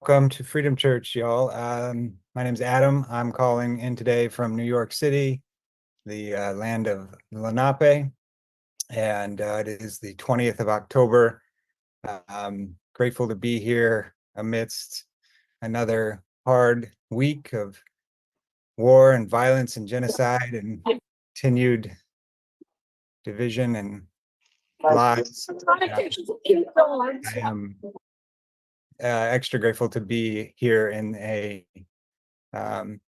Welcome to Freedom Church, y'all. My name's Adam. I'm calling in today from New York City, the land of Lenape, and it is the 20th of October. I'm grateful to be here amidst another hard week of war and violence and genocide and continued division and lies. I am extra grateful to be here in a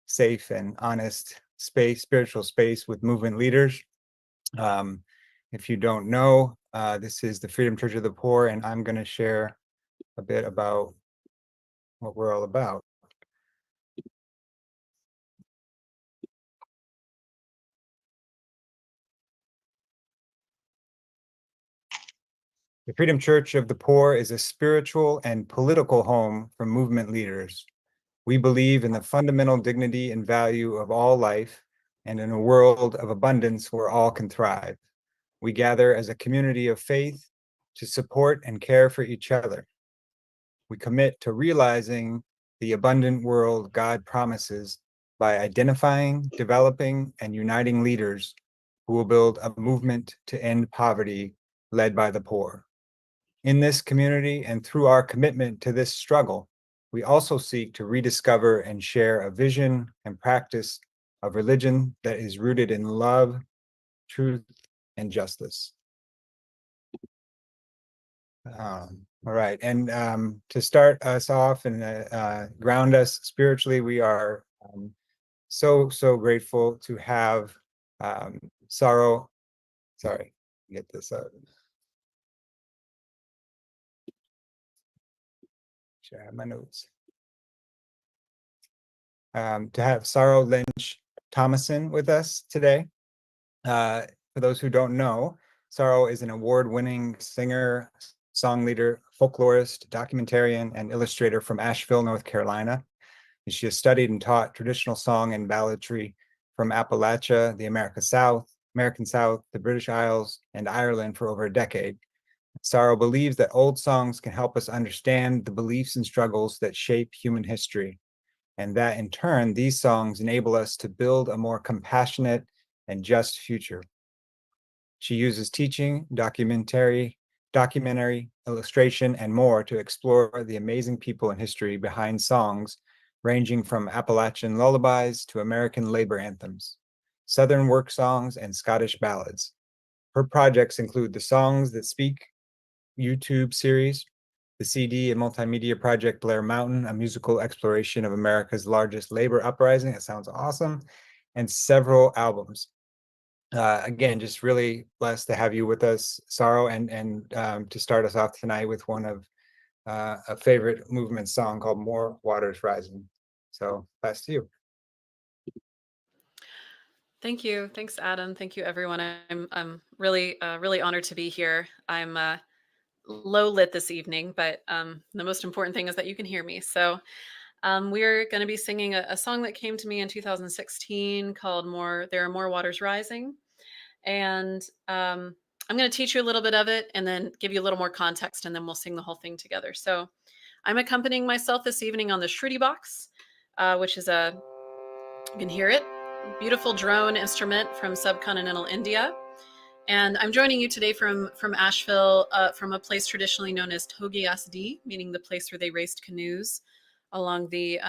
safe and honest space, spiritual space with movement leaders. If you don't know, this is the Freedom Church of the Poor, and I'm going to share a bit about what we're all about. The Freedom Church of the Poor is a spiritual and political home for movement leaders. We believe in the fundamental dignity and value of all life and in a world of abundance where all can thrive. We gather as a community of faith to support and care for each other. We commit to realizing the abundant world God promises by identifying, developing, and uniting leaders who will build a movement to end poverty led by the poor. In this community and through our commitment to this struggle, we also seek to rediscover and share a vision and practice of religion that is rooted in love, truth, and justice. All right, and to start us off and ground us spiritually, we are so grateful to have Sorrow. Sorry, get this out. Should I have my notes? To have Sorrow Lynch Thomason with us today. For those who don't know, Sorrow is an award-winning singer, song leader, folklorist, documentarian, and illustrator from Asheville, North Carolina. She has studied and taught traditional song and balladry from Appalachia, the American South, the British Isles, and Ireland for over a decade. Sorrow believes that old songs can help us understand the beliefs and struggles that shape human history, and that in turn, these songs enable us to build a more compassionate and just future. She uses teaching, documentary, illustration, and more to explore the amazing people and history behind songs ranging from Appalachian lullabies to American labor anthems, Southern work songs, and Scottish ballads. Her projects include the Songs That Speak YouTube series, the CD and multimedia project Blair Mountain, a musical exploration of America's largest labor uprising. That sounds awesome. And several albums. Again, just really blessed to have you with us, Sorrow, and to start us off tonight with one of a favorite movement song called More Waters Rising. So pass to you. Thank you. Thanks, Adam. Thank you, everyone. I'm really honored to be here. I'm low lit this evening, but the most important thing is that you can hear me. So we're going to be singing a song that came to me in 2016 called There Are More Waters Rising. And I'm going to teach you a little bit of it and then give you a little more context, and then we'll sing the whole thing together. So I'm accompanying myself this evening on the Shruti box, which is you can hear it, beautiful drone instrument from subcontinental India. And I'm joining you today from Asheville, from a place traditionally known as Togiasdi, meaning the place where they raced canoes along the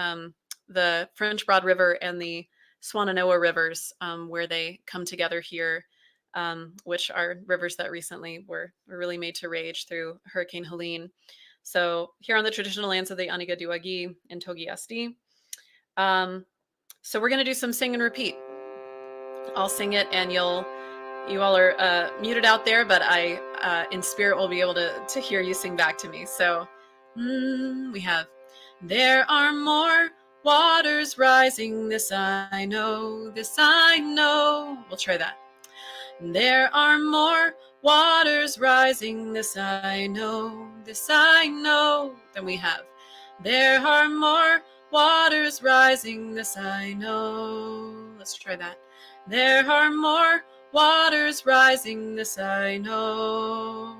French Broad River and the Swannanoa rivers, where they come together here, which are rivers that recently were really made to rage through Hurricane Helene. So here on the traditional lands of the Anigadoagi in Togiasdi. So we're going to do some sing and repeat. I'll sing it and you all are muted out there, but I, in spirit, will be able to hear you sing back to me. So we have, there are more waters rising, this I know, this I know. We'll try that. There are more waters rising, this I know, this I know. Then we have, there are more waters rising, this I know. Let's try that. There are more waters rising, this I know.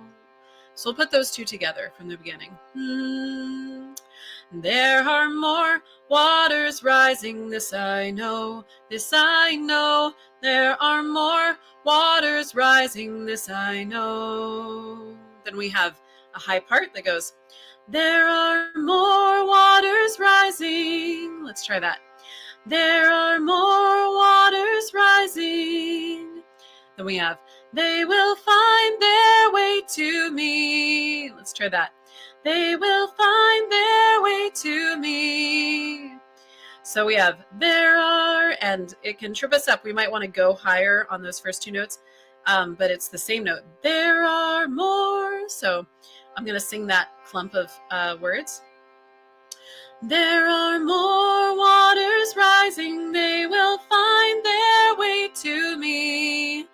So we'll put those two together from the beginning. There are more waters rising, this I know, this I know. There are more waters rising, this I know. Then we have a high part that goes, there are more waters rising. Let's try that. There are more waters rising. Then we have, they will find their way to me. Let's try that. They will find their way to me. So we have there are, and it can trip us up. We might want to go higher on those first two notes, but it's the same note. There are more. So I'm going to sing that clump of words. There are more waters rising. They will find their way to me.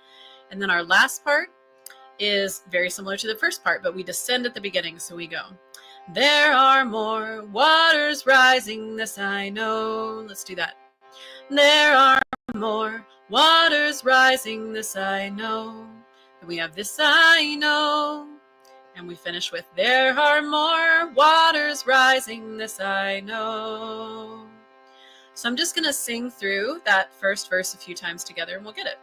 And then our last part is very similar to the first part, but we descend at the beginning. So we go, there are more waters rising, this I know. Let's do that. There are more waters rising, this I know. And we have this I know. And we finish with, there are more waters rising, this I know. So I'm just going to sing through that first verse a few times together and we'll get it.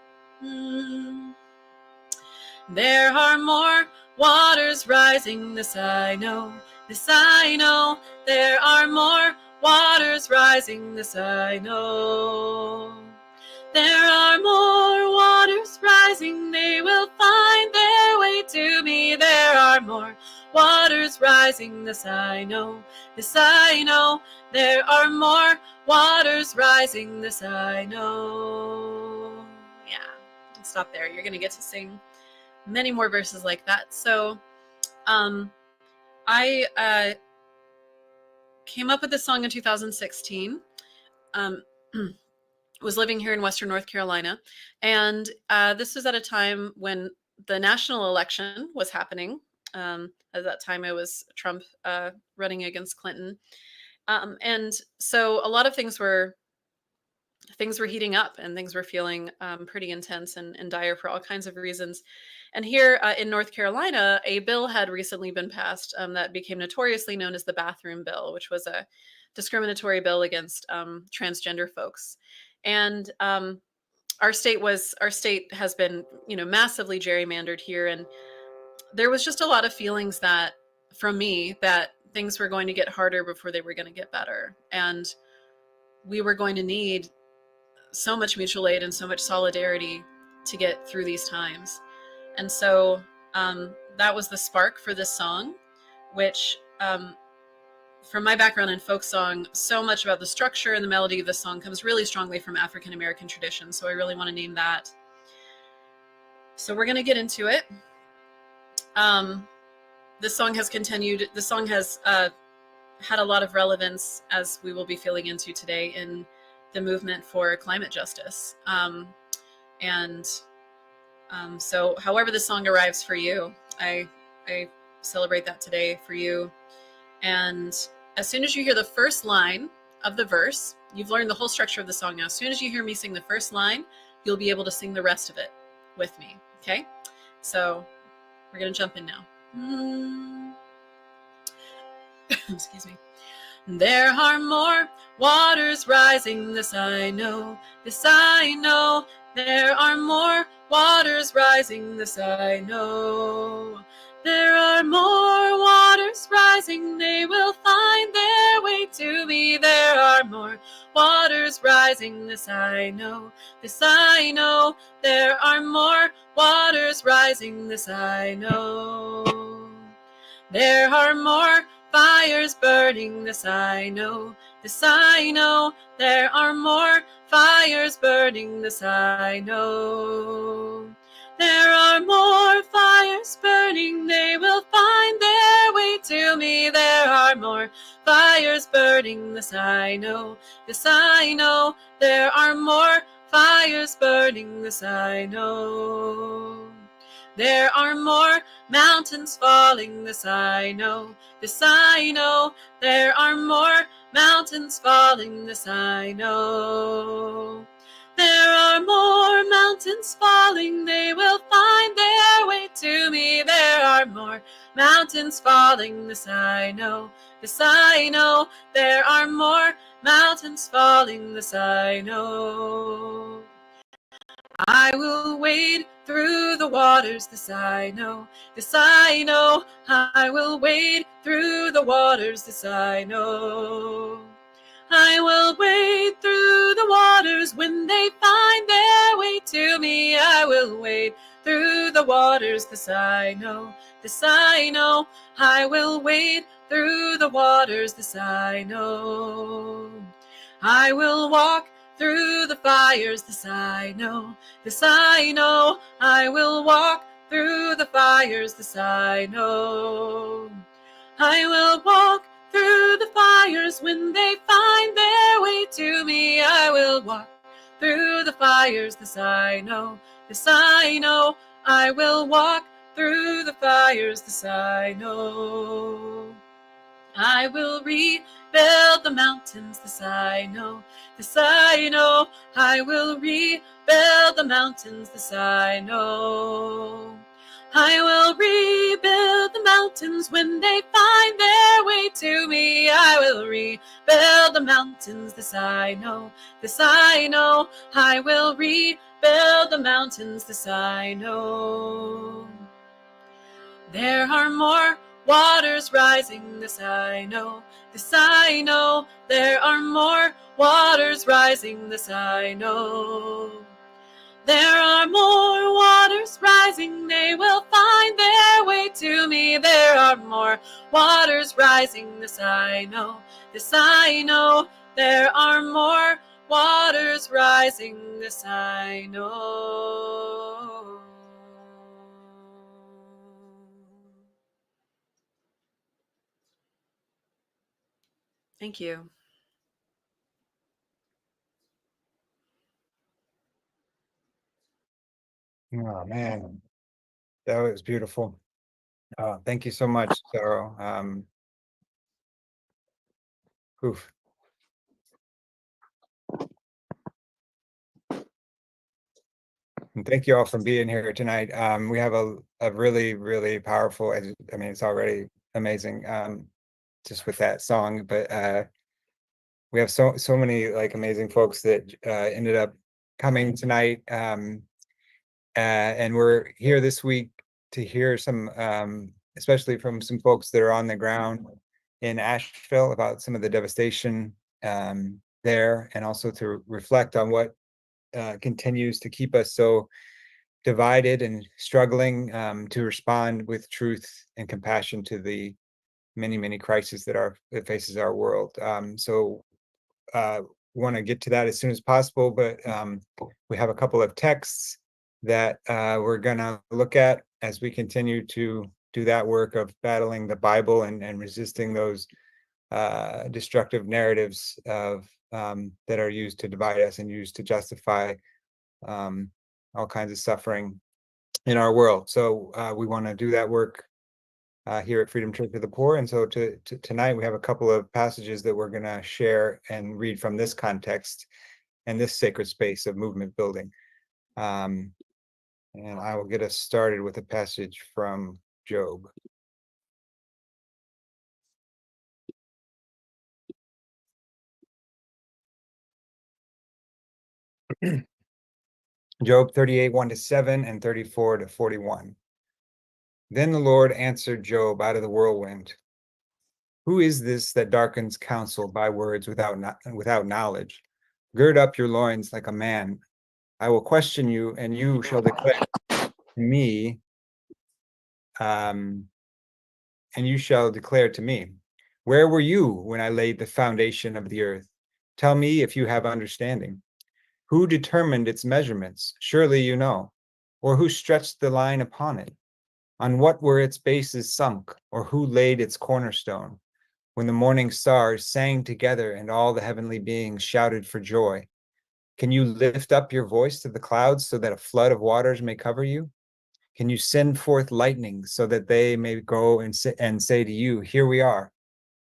There are more waters rising, this I know, this I know. There are more waters rising, this I know. There are more waters rising, they will find their way to me. There are more waters rising, this I know, this I know. There are more waters rising, this I know. Yeah, I'll stop there. You're going to get to sing many more verses like that. So I came up with this song in 2016. Was living here in Western North Carolina. And this was at a time when the national election was happening. At that time, it was Trump running against Clinton. And so a lot of things were heating up and things were feeling pretty intense and dire for all kinds of reasons. And here in North Carolina, a bill had recently been passed that became notoriously known as the bathroom bill, which was a discriminatory bill against transgender folks. And our state has been, massively gerrymandered here. And there was just a lot of feelings that from me that things were going to get harder before they were going to get better. And we were going to need so much mutual aid and so much solidarity to get through these times. And so that was the spark for this song, which from my background in folk song, so much about the structure and the melody of the song comes really strongly from African American tradition. So I really want to name that. So we're going to get into it. This song has continued. The song has had a lot of relevance, as we will be feeling into today, in the movement for climate justice. So however the song arrives for you, I celebrate that today for you. And as soon as you hear the first line of the verse, you've learned the whole structure of the song now. As soon as you hear me sing the first line, you'll be able to sing the rest of it with me. Okay? So we're going to jump in now. Excuse me. There are more waters rising, this I know, this I know. There are more waters rising, this I know. There are more waters rising, they will find their way to me. There are more waters rising, this I know, this I know. There are more waters rising, this I know. There are more fires burning, this I know, this I know. There are more fires burning, this I know. There are more fires burning, they will find their way to me. There are more fires burning, this I know, this I know. There are more fires burning, this I know. There are more mountains falling, this I know, this I know. There are more mountains falling, this I know. There are more mountains falling, they will find their way to me. There are more mountains falling, this I know, this I know. There are more mountains falling, this I know. I will wade through the waters, this I know, this I know. I will wade through the waters, this I know. I will wade through the waters when they find their way to me. I will wade through the waters, this I know, this I know. I will wade through the waters, this I know. I will walk through the fires, this I know, this I know. I will walk through the fires, this I know. I will walk through the fires when they find their way to me. I will walk through the fires, this I know, this I know. I will walk through the fires, this I know. I will rebuild the mountains, this I know, this I know. I will rebuild the mountains, this I know. I will rebuild the mountains when they find their way to me. I will rebuild the mountains, this I know, this I know. I will rebuild the mountains, this I know. There are more waters rising, this I know, this I know. There are more waters rising, this I know. There are more waters rising, they will find their way to me. There are more waters rising, this I know, this I know. There are more waters rising, this I know. Thank you. Oh man, that was beautiful. Thank you so much, Sarah. Oof. And thank you all for being here tonight. We have a really, really powerful, I mean, it's already amazing, just with that song, but we have so many like amazing folks that ended up coming tonight. And we're here this week to hear some, especially from some folks that are on the ground in Asheville about some of the devastation there, and also to reflect on what continues to keep us so divided and struggling to respond with truth and compassion to the many crises that faces our world. So want to get to that as soon as possible, but we have a couple of texts that we're going to look at as we continue to do that work of battling the Bible and resisting those destructive narratives of that are used to divide us and used to justify all kinds of suffering in our world. So we want to do that work here at Freedom Church of the Poor. And so tonight we have a couple of passages that we're going to share and read from this context and this sacred space of movement building. And I will get us started with a passage from Job. Job 38, 1-7 and 34-41. Then the Lord answered Job out of the whirlwind. Who is this that darkens counsel by words without knowledge? Gird up your loins like a man. I will question you, and you shall declare to me, and you shall declare to me, where were you when I laid the foundation of the earth? Tell me if you have understanding. Who determined its measurements? Surely you know. Or who stretched the line upon it? On what were its bases sunk? Or who laid its cornerstone? When the morning stars sang together and all the heavenly beings shouted for joy. Can you lift up your voice to the clouds so that a flood of waters may cover you? Can you send forth lightning so that they may go and say to you, here we are?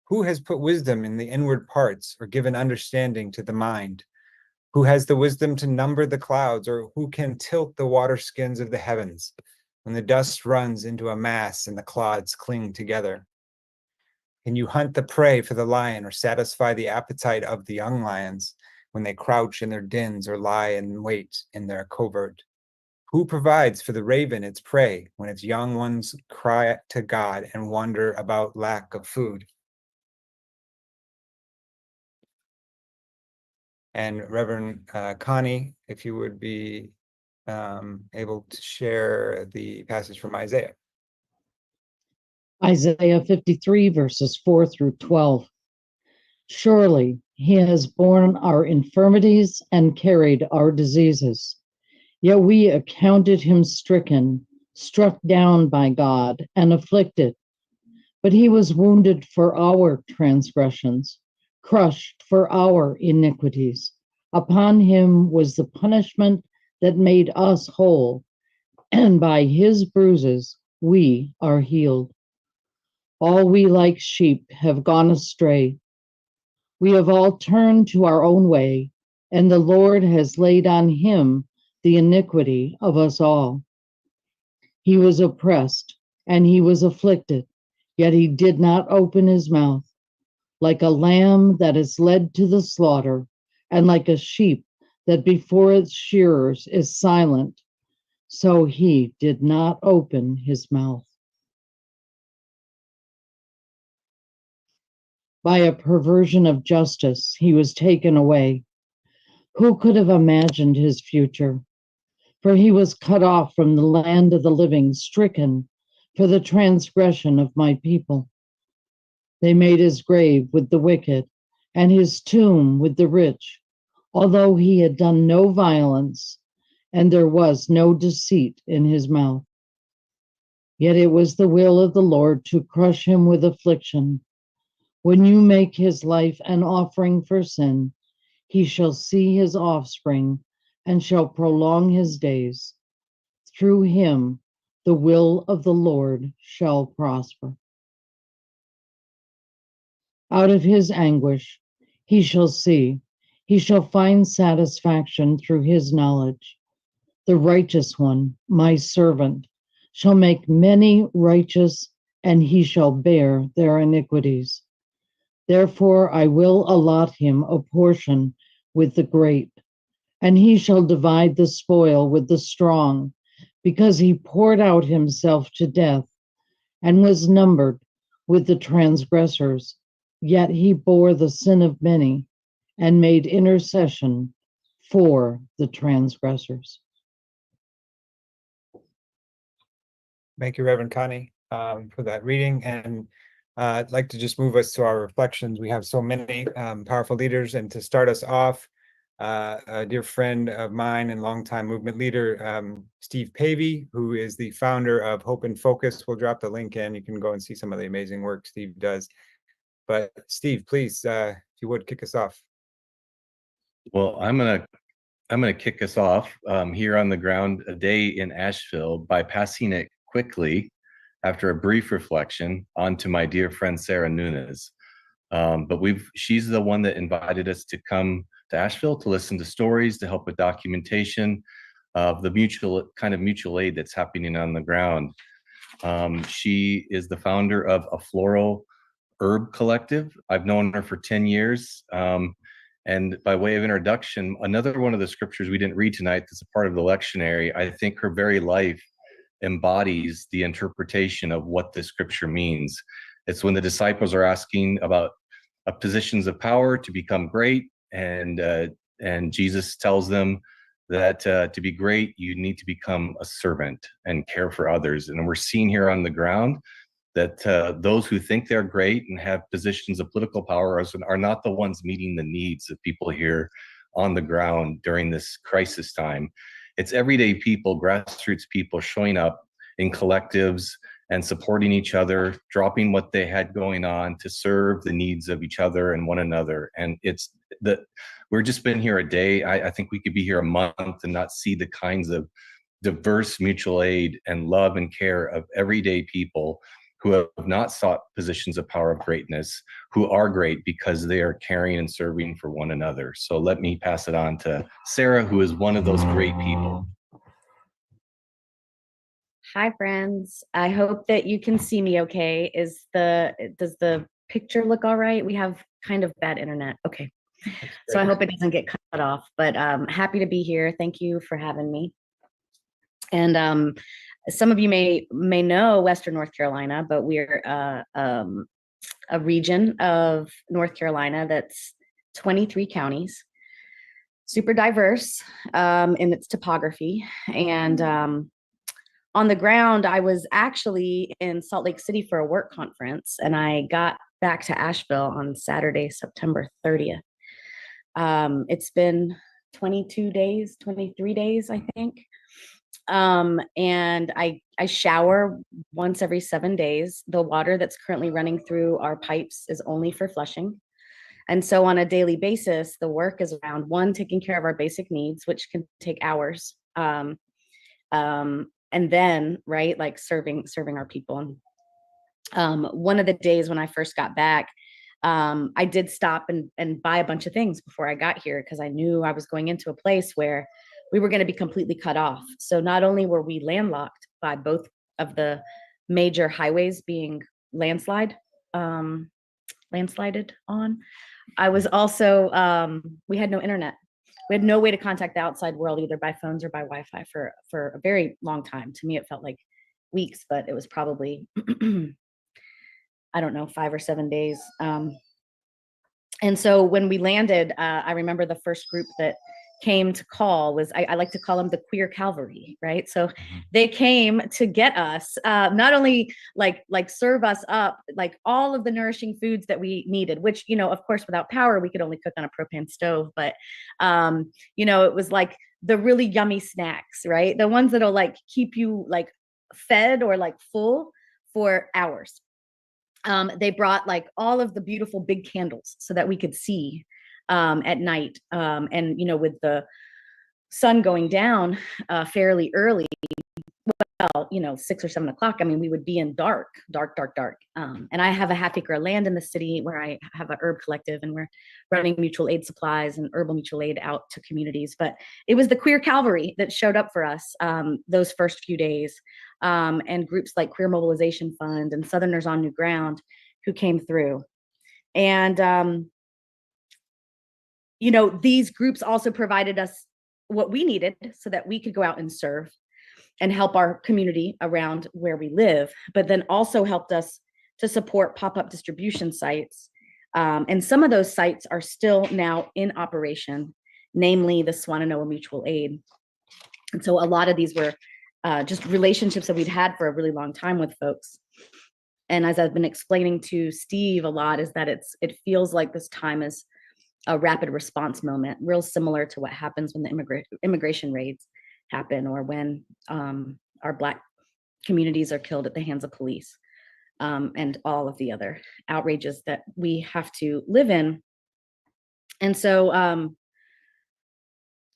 Who has put wisdom in the inward parts or given understanding to the mind? Who has the wisdom to number the clouds, or who can tilt the water skins of the heavens when the dust runs into a mass and the clods cling together? Can you hunt the prey for the lion, or satisfy the appetite of the young lions when they crouch in their dens or lie in wait in their covert? Who provides for the raven its prey when its young ones cry to God and wonder about lack of food? And Reverend Connie, if you would be able to share the passage from Isaiah. Isaiah 53, verses 4 through 12. Surely he has borne our infirmities and carried our diseases. Yet we accounted him stricken, struck down by God, and afflicted. But he was wounded for our transgressions, crushed for our iniquities. Upon him was the punishment that made us whole, and by his bruises we are healed. All we like sheep have gone astray. We have all turned to our own way, and the Lord has laid on him the iniquity of us all. He was oppressed and he was afflicted, yet he did not open his mouth. Like a lamb that is led to the slaughter, and like a sheep that before its shearers is silent, so he did not open his mouth. By a perversion of justice, he was taken away. Who could have imagined his future? For he was cut off from the land of the living, stricken for the transgression of my people. They made his grave with the wicked and his tomb with the rich, although he had done no violence and there was no deceit in his mouth. Yet it was the will of the Lord to crush him with affliction. When you make his life an offering for sin, he shall see his offspring and shall prolong his days. Through him, the will of the Lord shall prosper. Out of his anguish, he shall see, he shall find satisfaction through his knowledge. The righteous one, my servant, shall make many righteous, and he shall bear their iniquities. Therefore I will allot him a portion with the great, and he shall divide the spoil with the strong, because he poured out himself to death and was numbered with the transgressors. Yet he bore the sin of many and made intercession for the transgressors. Thank you, Reverend Connie, for that reading. And I'd like to just move us to our reflections. We have so many powerful leaders, and to start us off, a dear friend of mine and longtime movement leader, Steve Pavey, who is the founder of Hope and Focus. We'll drop the link in. You can go and see some of the amazing work Steve does. But Steve, please, if you would, kick us off. Well, I'm gonna kick us off here on the ground a day in Asheville by passing it quickly after a brief reflection on to my dear friend Sarah Nunes. But she's the one that invited us to come to Asheville to listen to stories, to help with documentation of the mutual aid that's happening on the ground. She is the founder of a floral herb collective. I've known her for 10 years. And by way of introduction, another one of the scriptures we didn't read tonight that's a part of the lectionary, I think her very life embodies the interpretation of what this scripture means. It's when the disciples are asking about positions of power to become great, and Jesus tells them that to be great, you need to become a servant and care for others. And we're seeing here on the ground that those who think they're great and have positions of political power are not the ones meeting the needs of people here on the ground during this crisis time. It's everyday people, grassroots people showing up in collectives and supporting each other, dropping what they had going on to serve the needs of each other and one another. And it's that we're just been here a day. I think we could be here a month and not see the kinds of diverse mutual aid and love and care of everyday people who have not sought positions of power of greatness, who are great because they are caring and serving for one another. So let me pass it on to Sarah, who is one of those great people. Hi, friends. I hope that you can see me okay. Does the picture look all right? We have kind of bad internet. Okay. So I hope it doesn't get cut off, but happy to be here. Thank you for having me. And some of you may know Western North Carolina, but we're a region of North Carolina that's 23 counties, super diverse in its topography. And on the ground, I was actually in Salt Lake City for a work conference, and I got back to Asheville on Saturday, September 30th. It's been 22 days, 23 days, I think. And I shower once every 7 days. The water that's currently running through our pipes is only for flushing. And so on a daily basis, the work is around one, taking care of our basic needs, which can take hours. And then, right, like serving our people. One of the days when I first got back, I did stop and buy a bunch of things before I got here, because I knew I was going into a place where we were going to be completely cut off. So not only were we landlocked by both of the major highways being landslided on, I was also, we had no internet. We had no way to contact the outside world, either by phones or by Wi-Fi for a very long time. To me, it felt like weeks, but it was probably, I don't know, 5 or 7 days. And so when we landed, I remember the first group that came to call was, I like to call them the queer cavalry, right? So they came to get us, not only like serve us up like all of the nourishing foods that we needed, which, you know, of course, without power, we could only cook on a propane stove. But, you know, it was like the really yummy snacks, right? The ones that'll like keep you like fed or like full for hours. They brought like all of the beautiful big candles so that we could see at night. And, you know, with the sun going down fairly early, well, you know, 6 or 7 o'clock, I mean, we would be in dark. And I have a half-acre of land in the city where I have a herb collective, and we're running mutual aid supplies and herbal mutual aid out to communities. But it was the queer cavalry that showed up for us those first few days, and groups like Queer Mobilization Fund and Southerners on New Ground who came through. And, you know, these groups also provided us what we needed so that we could go out and serve and help our community around where we live, but then also helped us to support pop-up distribution sites. And some of those sites are still now in operation, namely the Swannanoa Mutual Aid. And so a lot of these were just relationships that we'd had for a really long time with folks. And as I've been explaining to Steve a lot, is that it feels like this time is a rapid response moment, real similar to what happens when the immigration raids happen, or when our Black communities are killed at the hands of police, and all of the other outrages that we have to live in. And so,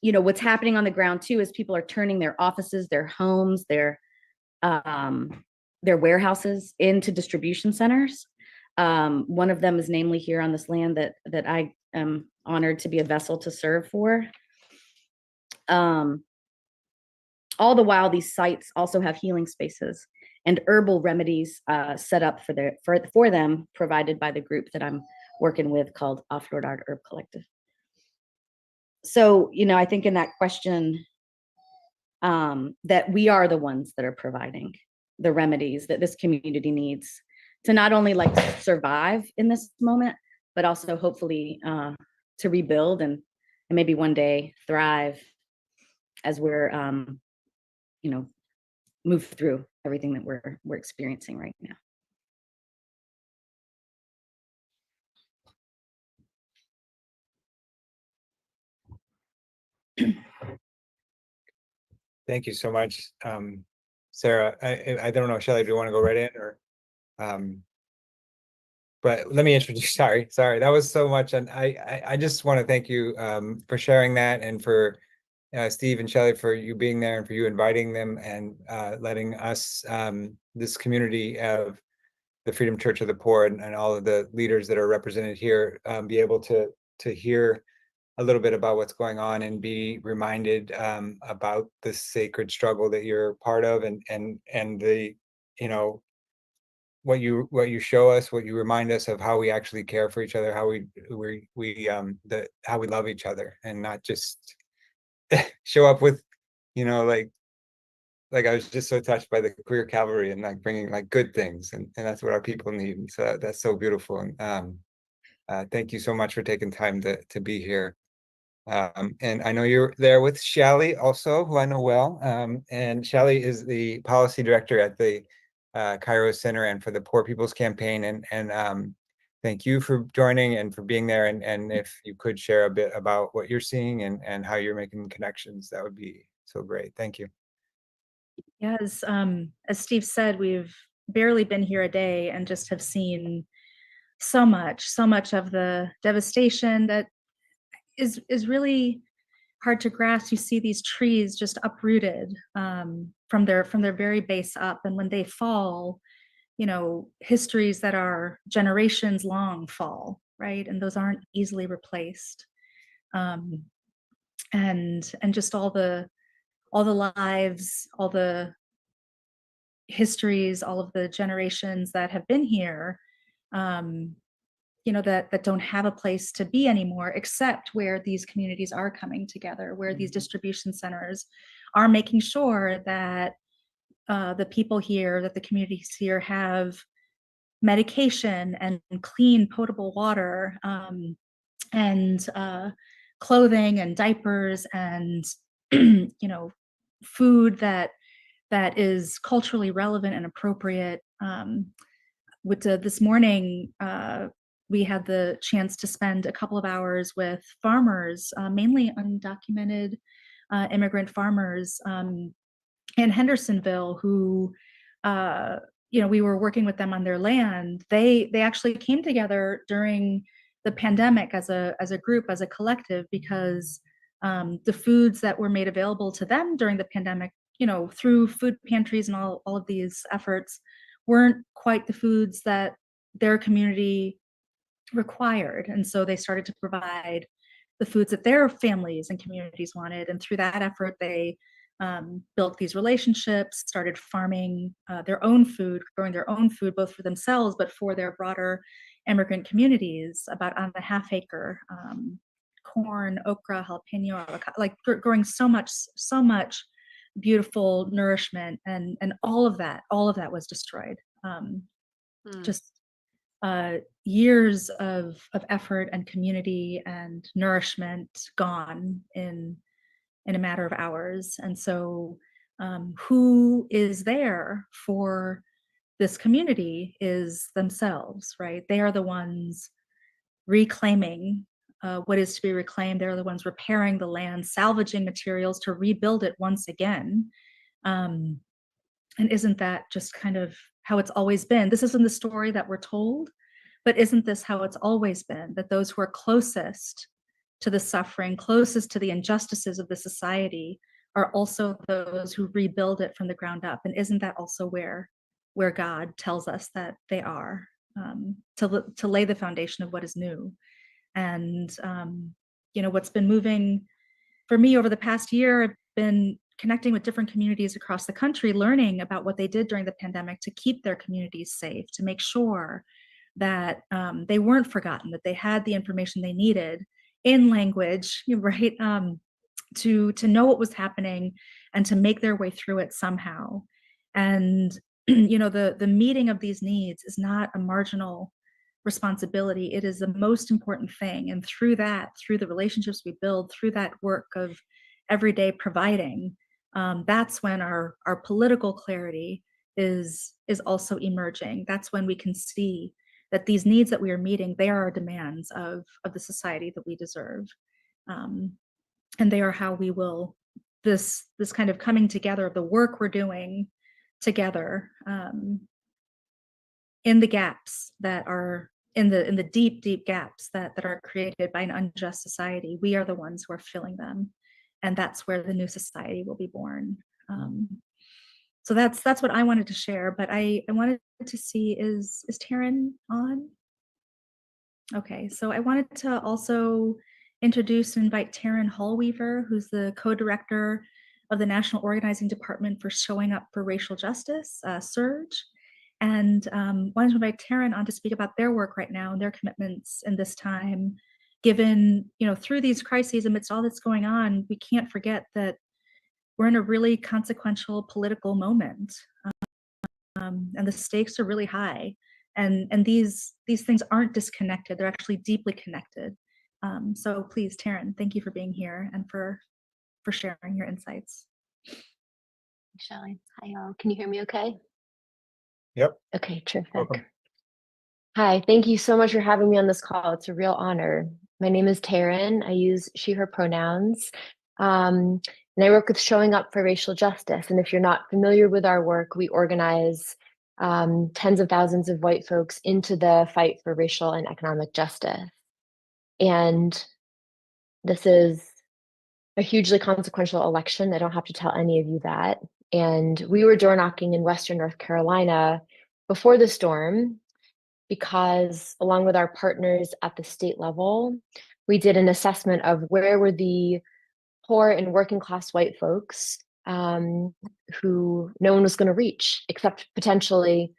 you know, what's happening on the ground too is people are turning their offices, their homes, their warehouses into distribution centers. One of them is namely here on this land that I am honored to be a vessel to serve for. All the while, these sites also have healing spaces and herbal remedies set up for them, provided by the group that I'm working with called Off-Road Art Herb Collective. So, you know, I think in that question, that we are the ones that are providing the remedies that this community needs to not only like survive in this moment, but also hopefully to rebuild and maybe one day thrive as we're, you know, move through everything that we're experiencing right now. Thank you so much, Sarah. I don't know, Shelley, do you want to go right in, or? But let me introduce. Sorry, that was so much, and I just want to thank you for sharing that, and for Steve and Shelley for you being there, and for you inviting them, and letting us, this community of the Freedom Church of the Poor and all of the leaders that are represented here be able to hear a little bit about what's going on and be reminded about the sacred struggle that you're part of, and the, you know, what you show us, what you remind us of, how we actually care for each other, how how we love each other, and not just show up with, you know, like I was just so touched by the queer cavalry and like bringing like good things, and that's what our people need. And so that's so beautiful. And thank you so much for taking time to be here. And I know you're there with Shally also, who I know well. And Shally is the policy director at the Cairo Center and for the Poor People's Campaign. And thank you for joining and for being there. And if you could share a bit about what you're seeing and how you're making connections, that would be so great. Thank you. Yes, as Steve said, we've barely been here a day and just have seen so much of the devastation that is really hard to grasp. You see these trees just uprooted from their very base up, and when they fall, you know, histories that are generations long fall, right? And those aren't easily replaced. And just all the lives, all the histories, all of the generations that have been here, you know, that don't have a place to be anymore, except where these communities are coming together, where these distribution centers are making sure that the people here, that the communities here have medication and clean potable water, and clothing and diapers and you know, food that is culturally relevant and appropriate. This morning, we had the chance to spend a couple of hours with farmers, mainly undocumented immigrant farmers in Hendersonville, who, you know, we were working with them on their land. They actually came together during the pandemic as a group, as a collective, because the foods that were made available to them during the pandemic, you know, through food pantries and all of these efforts, weren't quite the foods that their community required. And so they started to provide the foods that their families and communities wanted. And through that effort, they built these relationships, started farming their own food, growing their own food, both for themselves, but for their broader immigrant communities, about on a half acre, corn, okra, jalapeno, avocado, like growing so much beautiful nourishment, and all of that was destroyed. Just years of effort and community and nourishment gone in a matter of hours. And so who is there for this community is themselves, right? They are the ones reclaiming what is to be reclaimed. They're the ones repairing the land, salvaging materials to rebuild it once again. And isn't that just kind of how it's always been? This isn't the story that we're told, but isn't this how it's always been? That those who are closest to the suffering, closest to the injustices of the society, are also those who rebuild it from the ground up. And isn't that also where God tells us that they are, to lay the foundation of what is new? And you know, what's been moving for me over the past year, I've been connecting with different communities across the country, learning about what they did during the pandemic to keep their communities safe, to make sure that they weren't forgotten, that they had the information they needed in language, right, to know what was happening and to make their way through it somehow. And you know, the meeting of these needs is not a marginal responsibility. It is the most important thing. And through that, through the relationships we build, through that work of everyday providing, that's when our political clarity is also emerging. That's when we can see that these needs that we are meeting, they are our demands of the society that we deserve. And they are how we will, this kind of coming together of the work we're doing together, in the gaps that are in the deep gaps that are created by an unjust society. We are the ones who are filling them, and that's where the new society will be born. So that's what I wanted to share, but I wanted to see, is Taryn on? Okay, so I wanted to also introduce and invite Taryn Hallweaver, who's the co-director of the National Organizing Department for Showing Up for Racial Justice, SURGE, and wanted to invite Taryn on to speak about their work right now and their commitments in this time, given, through these crises, amidst all that's going on, we can't forget that we're in a really consequential political moment, and the stakes are really high. And these things aren't disconnected; they're actually deeply connected. So please, Taryn, thank you for being here and for sharing your insights. Shelley. Hi, all. Can you hear me okay? Yep. Okay, terrific. Welcome. Hi, thank you so much for having me on this call. It's a real honor. My name is Taryn. I use she, her pronouns. And I work with Showing Up for Racial Justice. And if you're not familiar with our work, we organize tens of thousands of white folks into the fight for racial and economic justice. And this is a hugely consequential election. I don't have to tell any of you that. And we were door knocking in Western North Carolina before the storm because, along with our partners at the state level, we did an assessment of where were the poor and working class white folks who no one was going to reach except potentially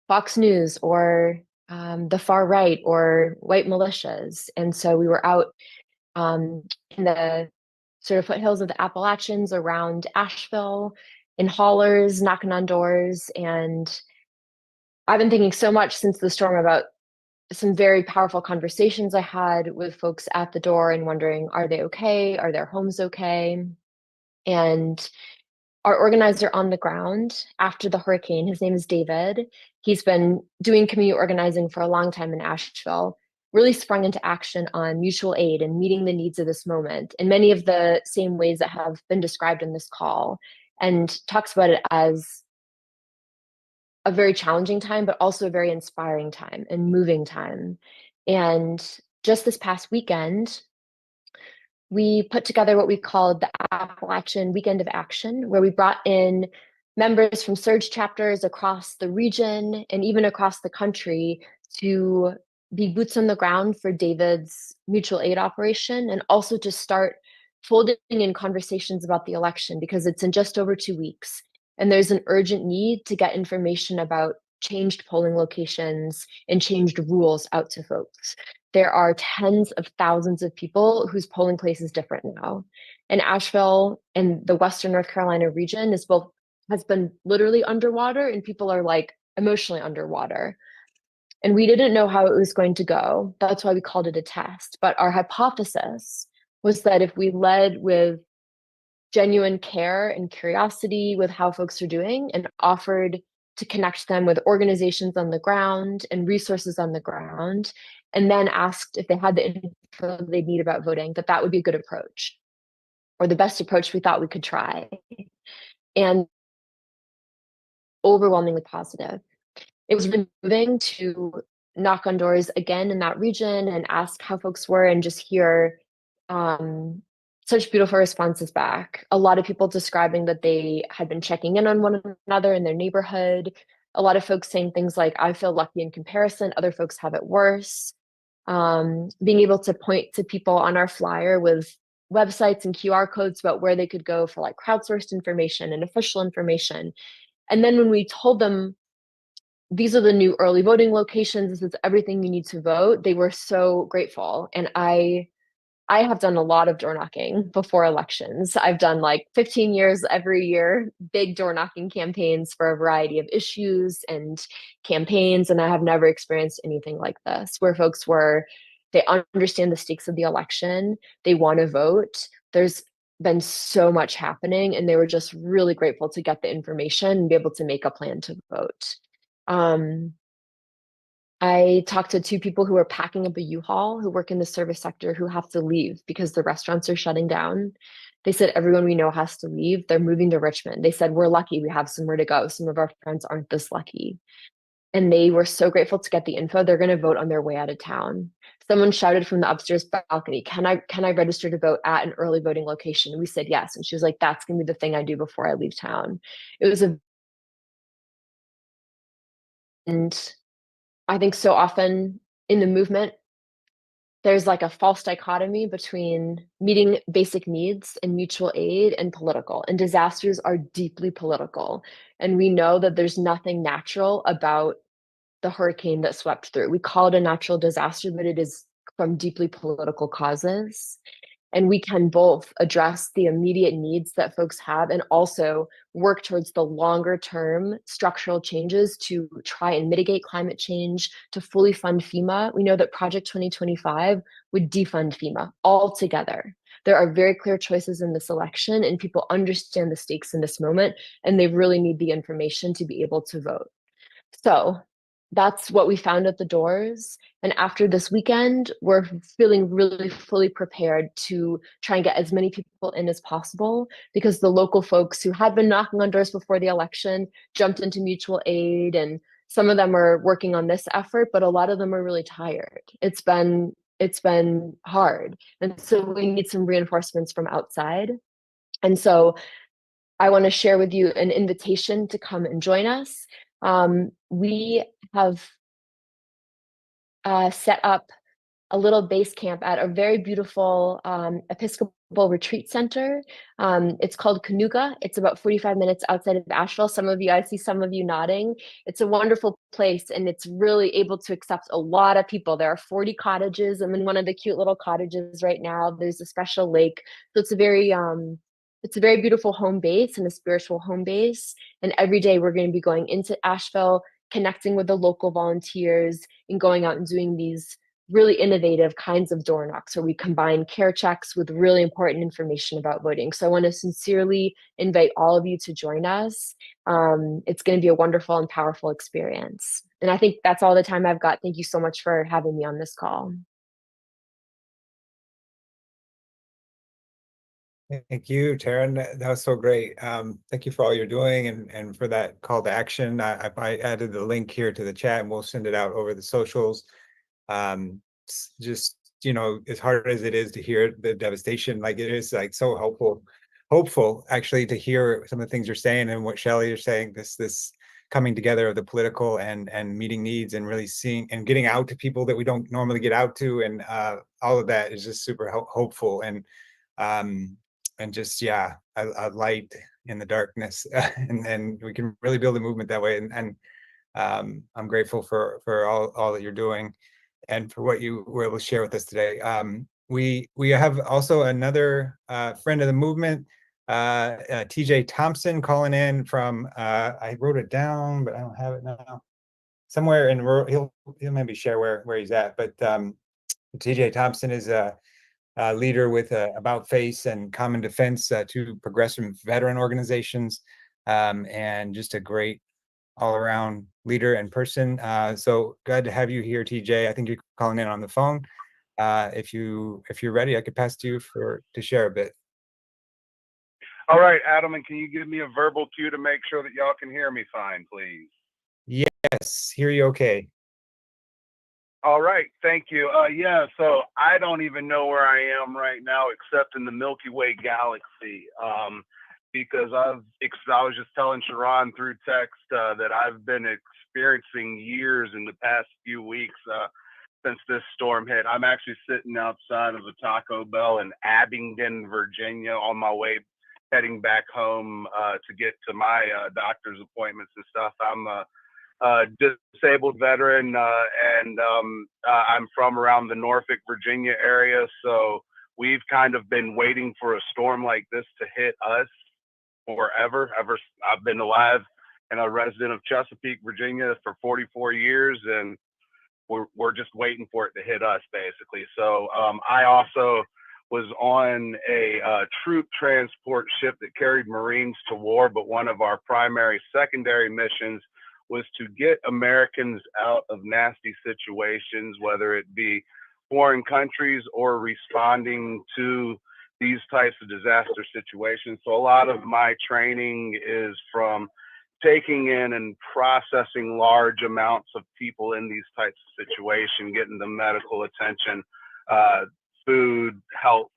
Fox News or the far right or white militias. And so we were out in the sort of foothills of the Appalachians around Asheville, in haulers, knocking on doors. And I've been thinking so much since the storm about some very powerful conversations I had with folks at the door and wondering, are they okay? Are their homes okay? And our organizer on the ground after the hurricane, his name is David. He's been doing community organizing for a long time in Asheville, really sprung into action on mutual aid and meeting the needs of this moment in many of the same ways that have been described in this call, and talks about it as a very challenging time, but also a very inspiring time and moving time. And just this past weekend, we put together what we called the Appalachian Weekend of Action, where we brought in members from Surge chapters across the region and even across the country to be boots on the ground for David's mutual aid operation, and also to start folding in conversations about the election, because it's in just over 2 weeks. And there's an urgent need to get information about changed polling locations and changed rules out to folks. There are tens of thousands of people whose polling place is different now. And Asheville and the Western North Carolina region has been literally underwater, and people are like emotionally underwater. And we didn't know how it was going to go. That's why we called it a test. But our hypothesis was that if we led with genuine care and curiosity with how folks are doing and offered to connect them with organizations on the ground and resources on the ground, and then asked if they had the info they need about voting, that would be a good approach, or the best approach we thought we could try. And overwhelmingly positive. It was really moving to knock on doors again in that region and ask how folks were, and just hear such beautiful responses back. A lot of people describing that they had been checking in on one another in their neighborhood. A lot of folks saying things like, I feel lucky in comparison, other folks have it worse. Being able to point to people on our flyer with websites and QR codes about where they could go for like crowdsourced information and official information. And then when we told them, these are the new early voting locations, this is everything you need to vote, they were so grateful. And I have done a lot of door knocking before elections. I've done like 15 years every year, big door knocking campaigns for a variety of issues and campaigns. And I have never experienced anything like this, where folks they understand the stakes of the election, they want to vote. There's been so much happening, and they were just really grateful to get the information and be able to make a plan to vote. I talked to 2 people who are packing up a U-Haul, who work in the service sector, who have to leave because the restaurants are shutting down. They said everyone we know has to leave. They're moving to Richmond. They said, we're lucky we have somewhere to go. Some of our friends aren't this lucky. And they were so grateful to get the info. They're going to vote on their way out of town. Someone shouted from the upstairs balcony, can I register to vote at an early voting location? And we said yes. And she was like, that's going to be the thing I do before I leave town. It was a I think so often in the movement, there's like a false dichotomy between meeting basic needs and mutual aid and political. And disasters are deeply political. And we know that there's nothing natural about the hurricane that swept through. We call it a natural disaster, but it is from deeply political causes. And we can both address the immediate needs that folks have and also work towards the longer term structural changes to try and mitigate climate change, to fully fund FEMA. We know that Project 2025 would defund FEMA altogether. There are very clear choices in this election, and people understand the stakes in this moment, and they really need the information to be able to vote. So that's what we found at the doors. And after this weekend, we're feeling really fully prepared to try and get as many people in as possible, because the local folks who had been knocking on doors before the election jumped into mutual aid, and some of them are working on this effort, but a lot of them are really tired. It's been hard. And so we need some reinforcements from outside. And so I want to share with you an invitation to come and join us. We have set up a little base camp at a very beautiful Episcopal retreat center. It's called Canuga. It's about 45 minutes outside of Asheville. I see some of you nodding. It's a wonderful place, and it's really able to accept a lot of people. There are 40 cottages. I'm in one of the cute little cottages right now. There's a special lake. So it's a very beautiful home base and a spiritual home base. And every day we're going to be going into Asheville, connecting with the local volunteers, and going out and doing these really innovative kinds of door knocks where we combine care checks with really important information about voting. So I want to sincerely invite all of you to join us. It's going to be a wonderful and powerful experience. And I think that's all the time I've got. Thank you so much for having me on this call. Thank you, Taryn. That was so great. Thank you for all you're doing and for that call to action. I added the link here to the chat, and we'll send it out over the socials. Just, as hard as it is to hear the devastation, like it is like so hopeful actually to hear some of the things you're saying and what Shelley is saying, this coming together of the political and meeting needs and really seeing and getting out to people that we don't normally get out to. And all of that is just super hopeful and just, yeah, a light in the darkness. and we can really build a movement that way. And I'm grateful for all that you're doing and for what you were able to share with us today. We have also another friend of the movement, TJ Thompson, calling in from, I wrote it down, but I don't have it now. Somewhere in rural, he'll maybe share where he's at. But TJ Thompson is a leader with About Face and Common Defense, two progressive veteran organizations, and just a great all-around leader and person. So glad to have you here, TJ. I think you're calling in on the phone. If you're ready, I could pass to you to share a bit. All right, Adam, and can you give me a verbal cue to make sure that y'all can hear me fine, please? Yes, hear you okay. All right, thank you. Yeah, so I don't even know where I am right now except in the Milky Way galaxy, because I was just telling Sharon through text that I've been experiencing years in the past few weeks since this storm hit. I'm actually sitting outside of a Taco Bell in Abingdon, Virginia, on my way heading back home to get to my doctor's appointments and stuff. I'm a disabled veteran, and I'm from around the Norfolk, Virginia area. So we've kind of been waiting for a storm like this to hit us forever. I've been alive and a resident of Chesapeake, Virginia for 44 years, and we're just waiting for it to hit us, basically. So I also was on a troop transport ship that carried Marines to war, but one of our primary secondary missions was to get Americans out of nasty situations, whether it be foreign countries or responding to these types of disaster situations. So a lot of my training is from taking in and processing large amounts of people in these types of situations, getting them medical attention, food, health,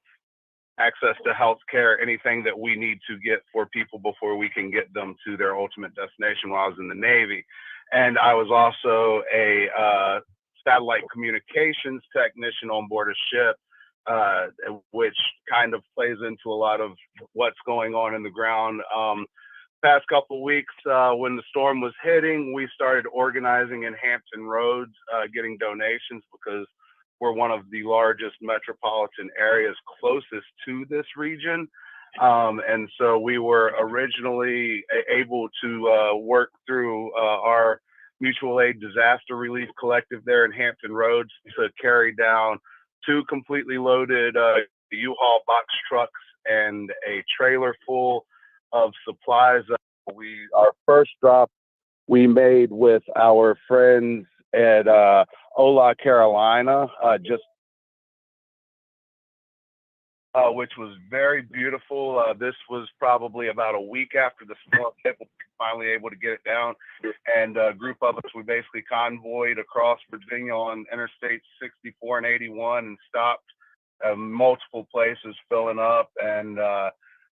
access to health care, anything that we need to get for people before we can get them to their ultimate destination while I was in the Navy. and I was also a satellite communications technician on board a ship, which kind of plays into a lot of what's going on in the ground. Past couple of weeks, when the storm was hitting, we started organizing in Hampton Roads, getting donations because we're one of the largest metropolitan areas closest to this region. And so we were originally able to work through our mutual aid disaster relief collective there in Hampton Roads to carry down 2 completely loaded U-Haul box trucks and a trailer full of supplies. Our first drop we made with our friends at Ola, Carolina, which was very beautiful. This was probably about a week after the storm hit. We were finally able to get it down, and a group of us, we basically convoyed across Virginia on Interstate 64 and 81 and stopped multiple places filling up. And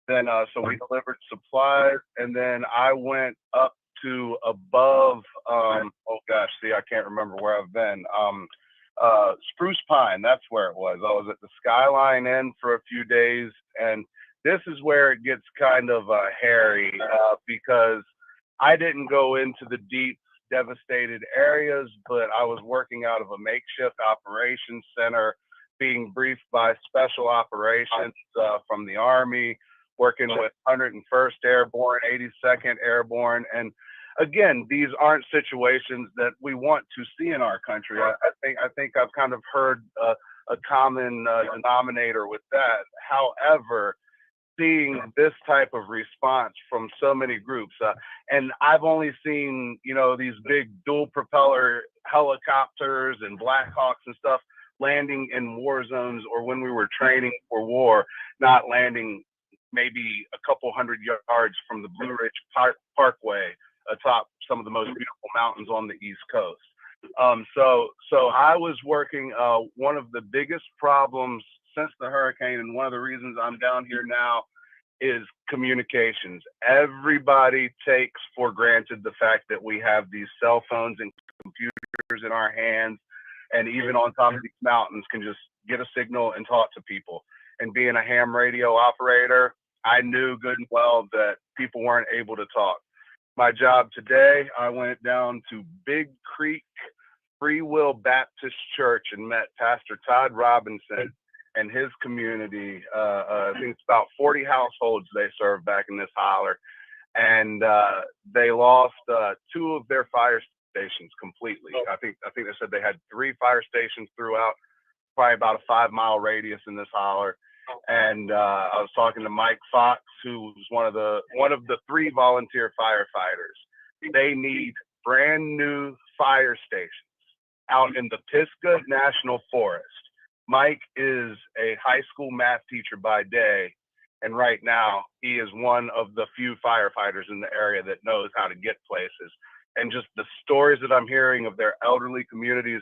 then so we delivered supplies, and then I went up to above, oh gosh, see, I can't remember where I've been. Spruce Pine, that's where it was. I was at the Skyline Inn for a few days, and this is where it gets kind of hairy because I didn't go into the deep, devastated areas, but I was working out of a makeshift operations center, being briefed by special operations from the Army, working with 101st Airborne, 82nd Airborne, and again, these aren't situations that we want to see in our country. I think I've kind of heard a common denominator with that. However, seeing this type of response from so many groups, and I've only seen, you know, these big dual propeller helicopters and Black Hawks and stuff landing in war zones or when we were training for war, not landing maybe a couple hundred yards from the Blue Ridge Parkway atop some of the most beautiful mountains on the East Coast. So I was working, one of the biggest problems since the hurricane, and one of the reasons I'm down here now, is communications. Everybody takes for granted the fact that we have these cell phones and computers in our hands, and even on top of these mountains can just get a signal and talk to people. And being a ham radio operator, I knew good and well that people weren't able to talk. My job today, I went down to Big Creek Free Will Baptist Church and met Pastor Todd Robinson and his community. I think it's about 40 households they serve back in this holler. And they lost 2 of their fire stations completely. I think they said they had 3 fire stations throughout, probably about a 5-mile radius in this holler. And I was talking to Mike Fox, who's one of the 3 volunteer firefighters. They need brand new fire stations out in the Pisgah National Forest. Mike is a high school math teacher by day, and right now he is one of the few firefighters in the area that knows how to get places. And just the stories that I'm hearing of their elderly communities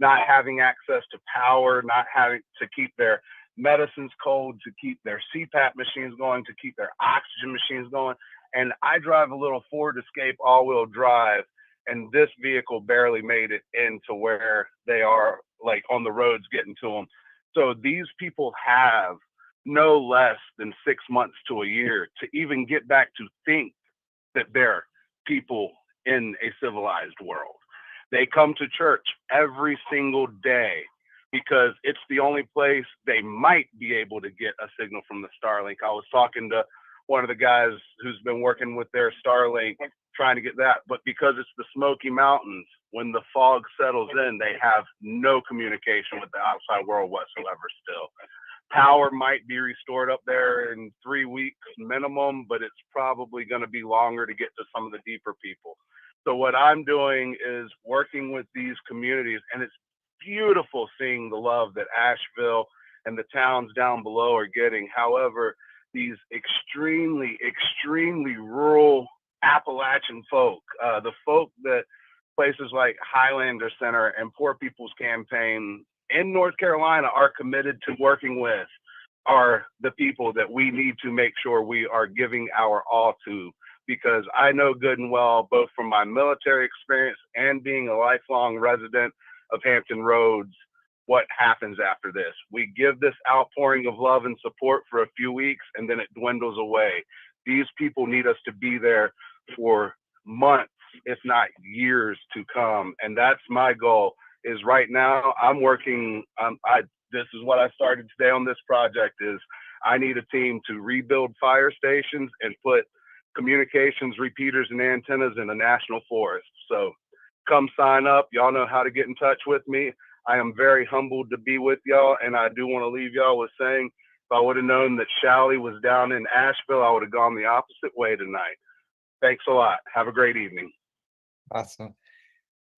not having access to power, not having to keep their medicines cold, to keep their CPAP machines going, to keep their oxygen machines going. And I drive a little Ford Escape all-wheel drive, and this vehicle barely made it into where they are, like on the roads getting to them. So these people have no less than 6 months to a year to even get back to think that they're people in a civilized world. They come to church every single day because it's the only place they might be able to get a signal from the Starlink. I was talking to one of the guys who's been working with their Starlink, trying to get that, but because it's the Smoky Mountains, when the fog settles in, they have no communication with the outside world whatsoever still. Power might be restored up there in 3 weeks minimum, but it's probably going to be longer to get to some of the deeper people. So what I'm doing is working with these communities, and it's beautiful seeing the love that Asheville and the towns down below are getting. However, these extremely, extremely rural Appalachian folk, the folk that places like Highlander Center and Poor People's Campaign in North Carolina are committed to working with, are the people that we need to make sure we are giving our all to, because I know good and well, both from my military experience and being a lifelong resident of Hampton Roads, what happens after this. We give this outpouring of love and support for a few weeks, and then it dwindles away. These people need us to be there for months, if not years to come. And that's my goal. Is right now I'm working, this is what I started today on this project, is I need a team to rebuild fire stations and put communications repeaters and antennas in the national forest. So come sign up. Y'all know how to get in touch with me. I am very humbled to be with y'all, and I do want to leave y'all with saying, if I would have known that Shally was down in Asheville, I would have gone the opposite way tonight. Thanks a lot. Have a great evening. Awesome.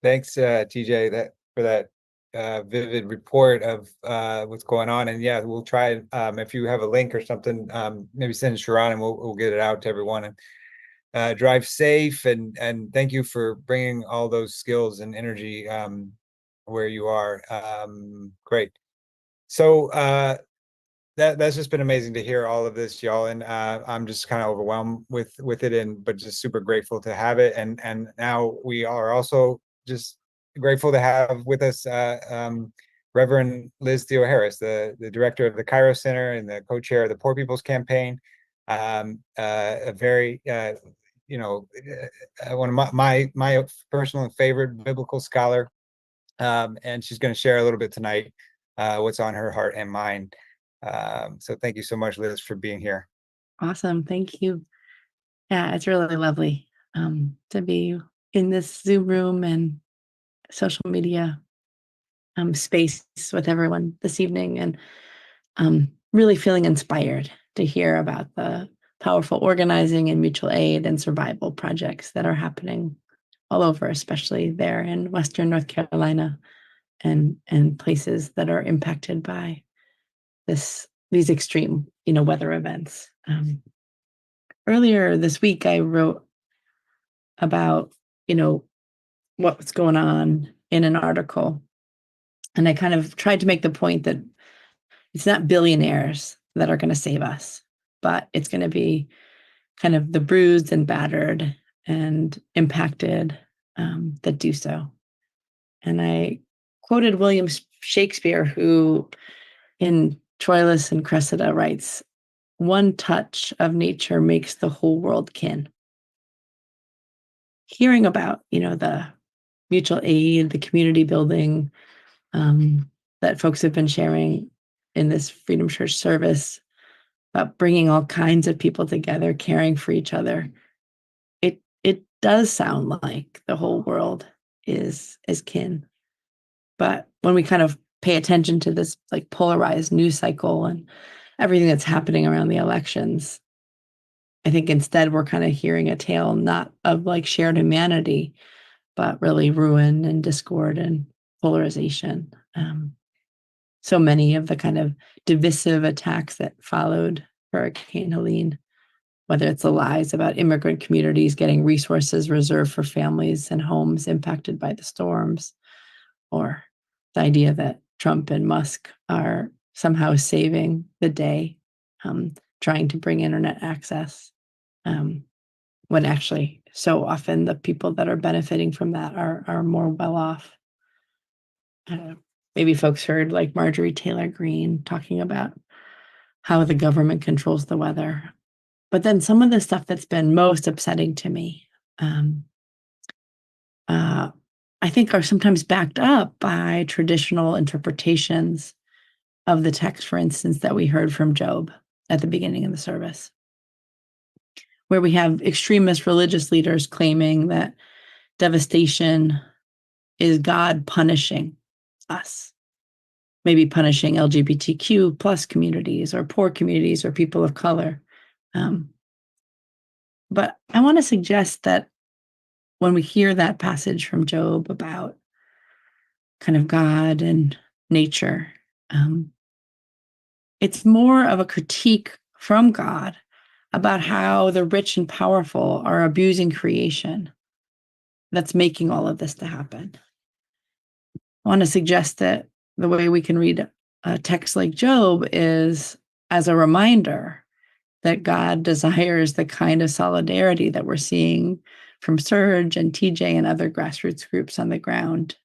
Thanks, TJ, for that vivid report of what's going on. And yeah, we'll try, if you have a link or something, maybe send it to Sharon and we'll get it out to everyone. And drive safe, and thank you for bringing all those skills and energy where you are. Great. So that's just been amazing to hear all of this, y'all, and I'm just kind of overwhelmed with it, but just super grateful to have it. And now we are also just grateful to have with us Reverend Liz Theo Harris, the director of the Cairo Center and the co-chair of the Poor People's Campaign. A very one of my personal favorite biblical scholar, and she's going to share a little bit tonight what's on her heart and mind. So thank you so much, Liz, for being here. Awesome. Thank you. Yeah, it's really lovely to be in this Zoom room and social media space with everyone this evening, and really feeling inspired to hear about the powerful organizing and mutual aid and survival projects that are happening all over, especially there in Western North Carolina and places that are impacted by these extreme, weather events. Earlier this week, I wrote about, what's going on in an article. And I kind of tried to make the point that it's not billionaires that are going to save us, but it's going to be kind of the bruised and battered and impacted that do so. And I quoted William Shakespeare, who in Troilus and Cressida writes, "One touch of nature makes the whole world kin." Hearing about, the mutual aid, the community building that folks have been sharing in this Freedom Church service, about bringing all kinds of people together, caring for each other, it does sound like the whole world is kin. But when we kind of pay attention to this like polarized news cycle and everything that's happening around the elections, I think instead we're kind of hearing a tale not of like shared humanity, but really ruin and discord and polarization. So many of the kind of divisive attacks that followed Hurricane Helene, whether it's the lies about immigrant communities getting resources reserved for families and homes impacted by the storms, or the idea that Trump and Musk are somehow saving the day, trying to bring internet access, when actually so often the people that are benefiting from that are more well off. Maybe folks heard like Marjorie Taylor Greene talking about how the government controls the weather. But then some of the stuff that's been most upsetting to me, I think are sometimes backed up by traditional interpretations of the text, for instance, that we heard from Job at the beginning of the service, where we have extremist religious leaders claiming that devastation is God punishing us, maybe punishing LGBTQ plus communities or poor communities or people of color. But I want to suggest that when we hear that passage from Job about kind of God and nature, it's more of a critique from God about how the rich and powerful are abusing creation that's making all of this to happen. I want to suggest that the way we can read a text like Job is as a reminder that God desires the kind of solidarity that we're seeing from Surge and TJ and other grassroots groups on the ground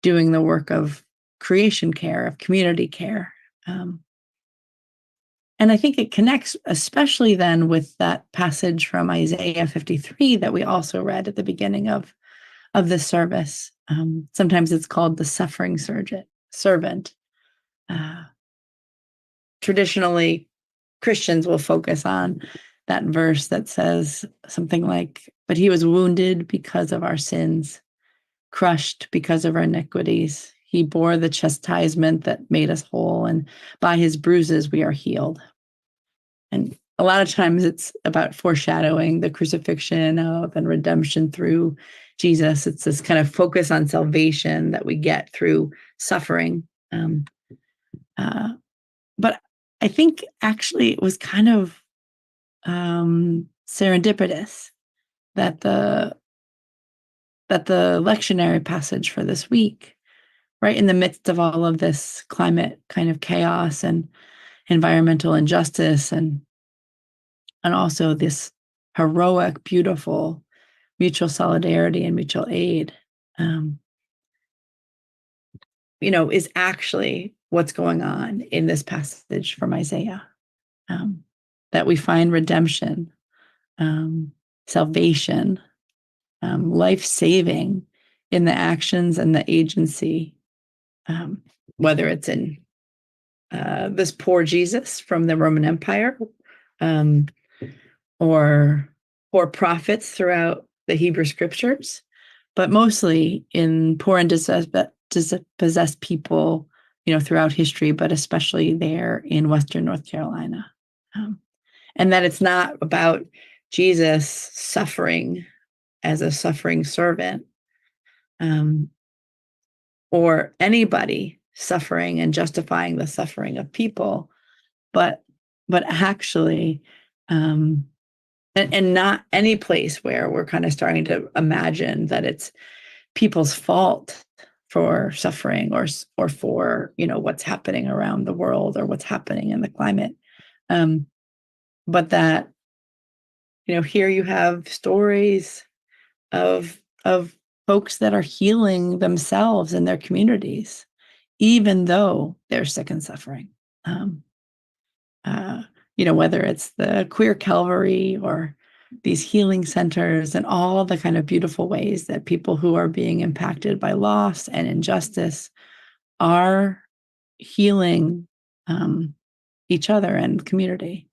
doing the work of creation care, of community care. And I think it connects especially then with that passage from Isaiah 53 that we also read at the beginning of this service. Sometimes it's called the suffering servant. Traditionally, Christians will focus on that verse that says something like, "But he was wounded because of our sins, crushed because of our iniquities. He bore the chastisement that made us whole, and by his bruises we are healed." And a lot of times it's about foreshadowing the crucifixion of and redemption through Jesus. It's this kind of focus on salvation that we get through suffering. But I think actually it was kind of serendipitous that the lectionary passage for this week, right in the midst of all of this climate kind of chaos and environmental injustice and also this heroic, beautiful mutual solidarity and mutual aid, is actually what's going on in this passage from Isaiah. That we find redemption, salvation, life-saving in the actions and the agency, whether it's in this poor Jesus from the Roman Empire, or poor prophets throughout the Hebrew scriptures, but mostly in poor and dispossessed people, throughout history, but especially there in Western North Carolina. And that it's not about Jesus suffering as a suffering servant, or anybody suffering and justifying the suffering of people, but actually, and not any place where we're kind of starting to imagine that it's people's fault for suffering or for what's happening around the world or what's happening in the climate, but that here you have stories of folks that are healing themselves and their communities, even though they're sick and suffering. Whether it's the Queer Calvary or these healing centers and all the kind of beautiful ways that people who are being impacted by loss and injustice are healing each other and community.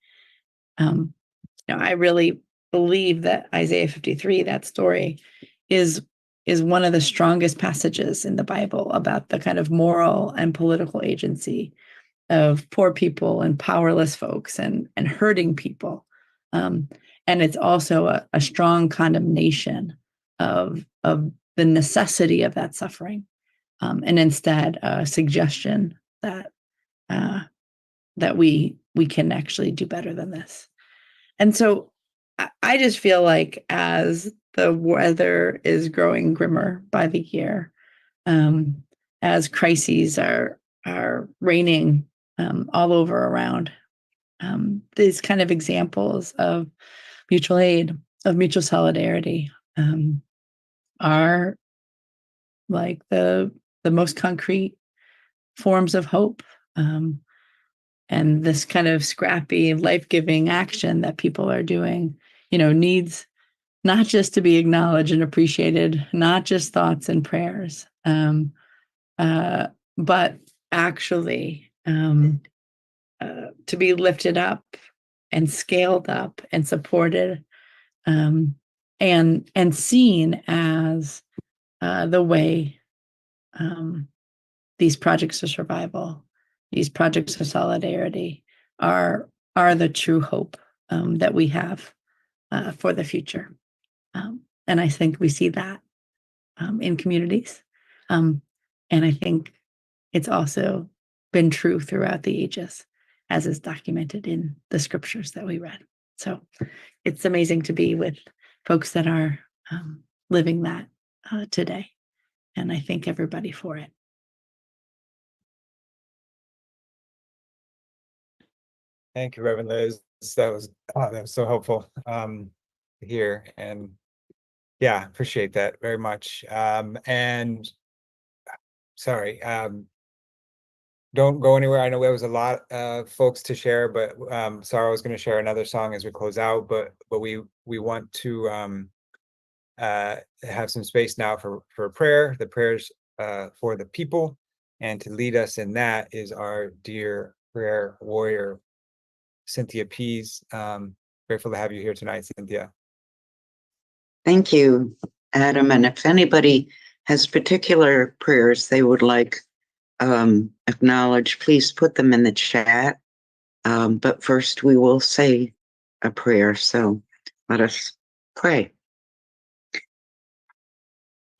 I really believe that Isaiah 53, that story, is one of the strongest passages in the Bible about the kind of moral and political agency of poor people and powerless folks and hurting people. And it's also a strong condemnation of the necessity of that suffering, and instead a suggestion that we can actually do better than this. And so I just feel like as the weather is growing grimmer by the year, as crises are reigning all over around, these kind of examples of mutual aid, of mutual solidarity, are like the most concrete forms of hope. And this kind of scrappy, life-giving action that people are doing, needs not just to be acknowledged and appreciated, not just thoughts and prayers, but actually to be lifted up and scaled up and supported, and seen as the way these projects of survival, these projects of solidarity are the true hope that we have for the future. And I think we see that in communities. And I think it's also been true throughout the ages, as is documented in the scriptures that we read. So it's amazing to be with folks that are living that today. And I thank everybody for it. Thank you, Reverend Liz. That was so helpful to hear, and yeah, appreciate that very much. And sorry, don't go anywhere. I know there was a lot of folks to share, but Sarah was going to share another song as we close out. But we want to have some space now for prayer. The prayers for the people, and to lead us in that is our dear prayer warrior, Cynthia Pease. Grateful to have you here tonight, Cynthia. Thank you, Adam. And if anybody has particular prayers they would like acknowledged, please put them in the chat. But first we will say a prayer. So let us pray.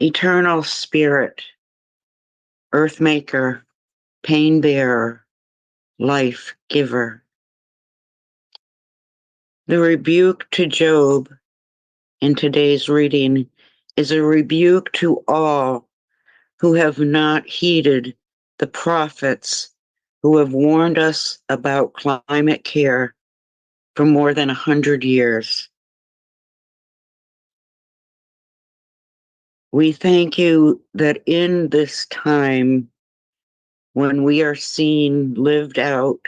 Eternal Spirit, Earth Maker, Pain Bearer, Life Giver. The rebuke to Job in today's reading is a rebuke to all who have not heeded the prophets who have warned us about climate care for more than 100 years. We thank you that in this time when we are seeing lived out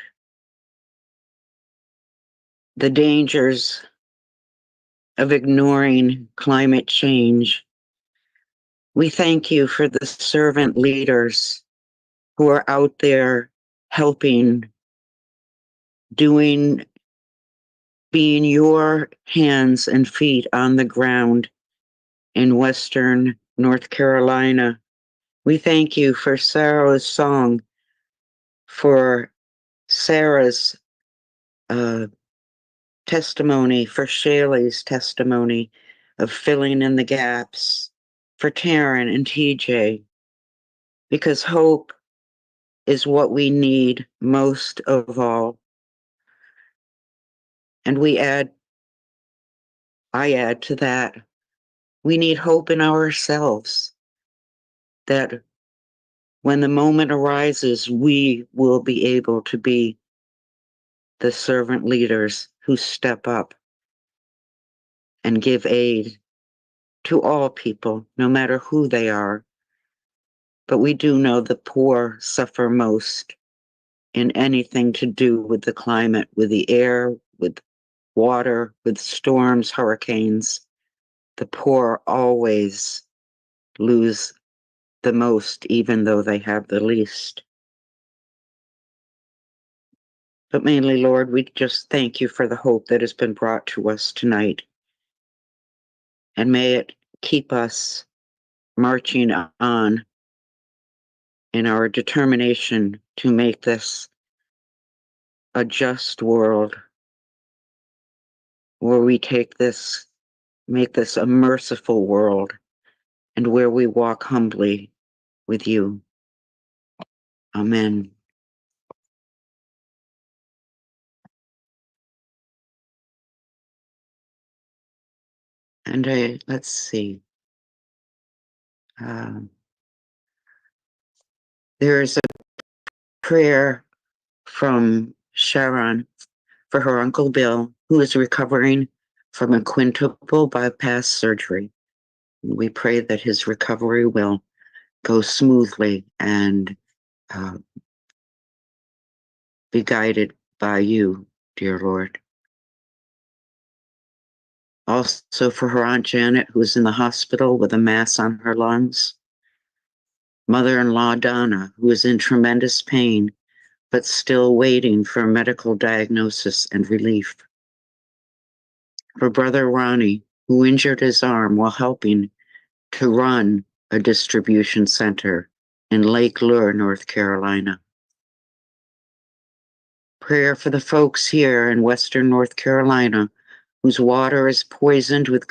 the dangers of ignoring climate change, we thank you for the servant leaders who are out there helping, being your hands and feet on the ground in Western North Carolina. We thank you for Sarah's song, for Sarah's testimony, for Shaylee's testimony of filling in the gaps, for Taryn and TJ, because hope is what we need most of all. And I add to that, we need hope in ourselves, that when the moment arises, we will be able to be the servant leaders who step up and give aid to all people, no matter who they are. But we do know the poor suffer most in anything to do with the climate, with the air, with water, with storms, hurricanes. The poor always lose the most, even though they have the least. But mainly, Lord, we just thank you for the hope that has been brought to us tonight. And may it keep us marching on in our determination to make this a just world, where we make this a merciful world, and where we walk humbly with you. Amen. And let's see. There's a prayer from Sharon for her Uncle Bill, who is recovering from a quintuple bypass surgery. We pray that his recovery will go smoothly and be guided by you, dear Lord. Also for her Aunt Janet, who is in the hospital with a mass on her lungs. Mother-in-law Donna, who is in tremendous pain, but still waiting for medical diagnosis and relief. For Brother Ronnie, who injured his arm while helping to run a distribution center in Lake Lure, North Carolina. Prayer for the folks here in Western North Carolina whose water is poisoned with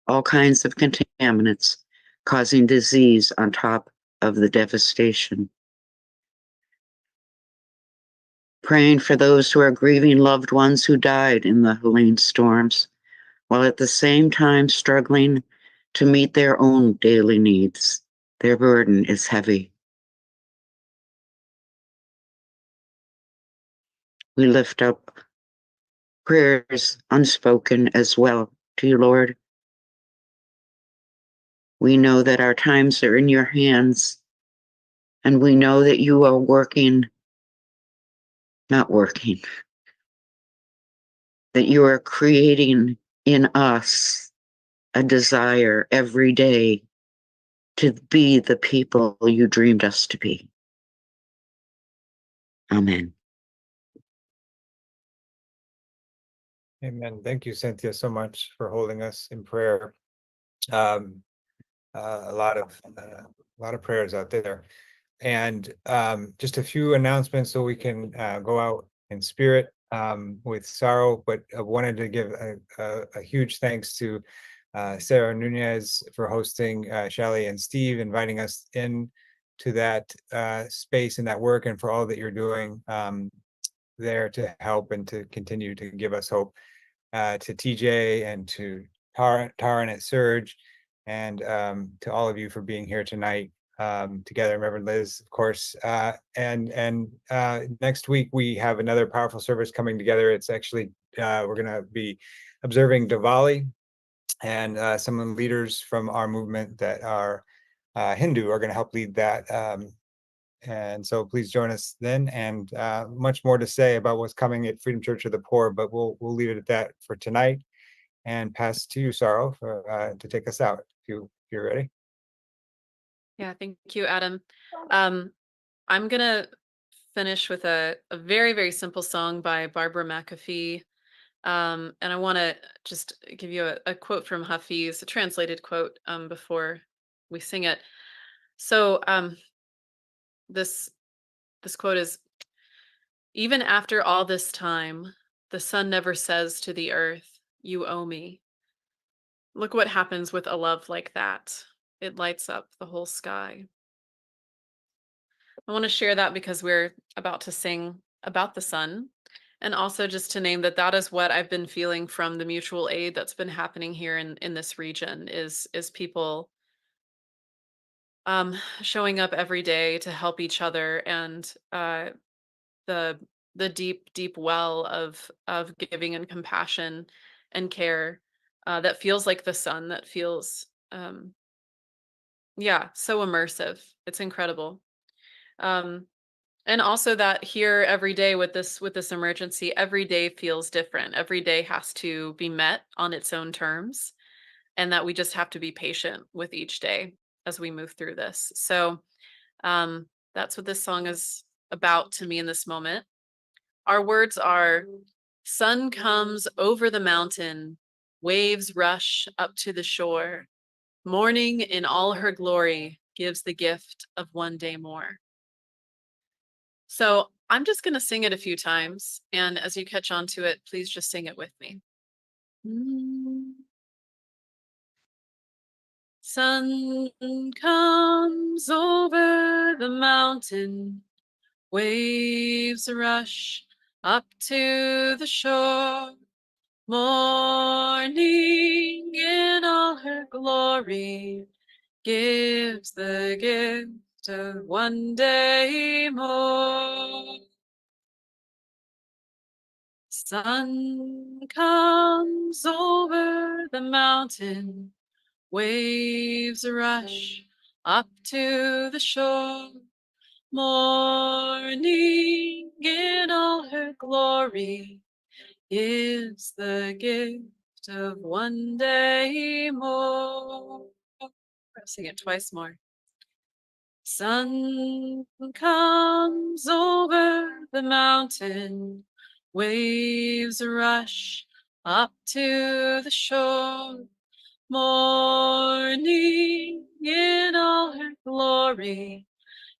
all kinds of contaminants, causing disease on top of the devastation. Praying for those who are grieving loved ones who died in the Helene storms, while at the same time struggling to meet their own daily needs. Their burden is heavy. We lift up prayers unspoken as well to you, Lord. We know that our times are in your hands, and we know that you are not working, that you are creating in us a desire every day to be the people you dreamed us to be. Amen. Amen. Thank you, Cynthia, so much for holding us in prayer. Um, a lot of prayers out there, and just a few announcements so we can go out in spirit with sorrow. But I wanted to give a huge thanks to Sarah Nunez for hosting, Shelly and Steve inviting us in to that space and that work, and for all that you're doing there to help and to continue to give us hope. To TJ and to Taran at Surge, and to all of you for being here tonight together. Reverend Liz, of course. And next week we have another powerful service coming together. It's actually we're going to be observing Diwali, and some of the leaders from our movement that are Hindu are going to help lead that. And so please join us then, and much more to say about what's coming at Freedom Church of the Poor, but we'll leave it at that for tonight, and pass to you, Sarah, for to take us out if you're ready. Yeah, thank you, Adam. I'm gonna finish with a very, very simple song by Barbara McAfee. And I want to just give you a quote from Hafiz, a translated quote, before we sing it. So this quote is, "Even after all this time, the sun never says to the earth, 'You owe me.' Look what happens with a love like that. It lights up the whole sky." I want to share that because we're about to sing about the sun, and also just to name that that is what I've been feeling from the mutual aid that's been happening here in this region is people showing up every day to help each other, and the deep well of giving and compassion and care that feels like the sun, that feels yeah, so immersive. It's incredible. Um, and also that here every day with this emergency, every day feels different. Every day has to be met on its own terms, and that we just have to be patient with each day as we move through this. So that's what this song is about to me in this moment. Our words are: sun comes over the mountain, waves rush up to the shore. Morning in all her glory gives the gift of one day more. So I'm just going to sing it a few times, and as you catch on to it, please just sing it with me. Sun comes over the mountain, waves rush up to the shore. Morning in all her glory gives the gift of one day more. Sun comes over the mountain, waves rush up to the shore. Morning in all her glory gives the gift of one day more. I'll sing it twice more. Sun comes over the mountain, waves rush up to the shore. Morning in all her glory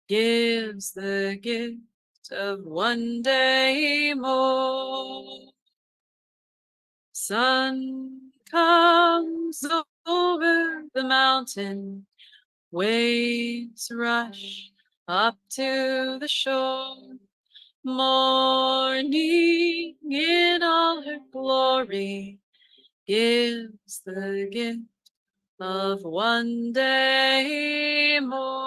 gives the gift of one day more. Sun comes over the mountain, waves rush up to the shore. Morning in all her glory gives the gift of one day more.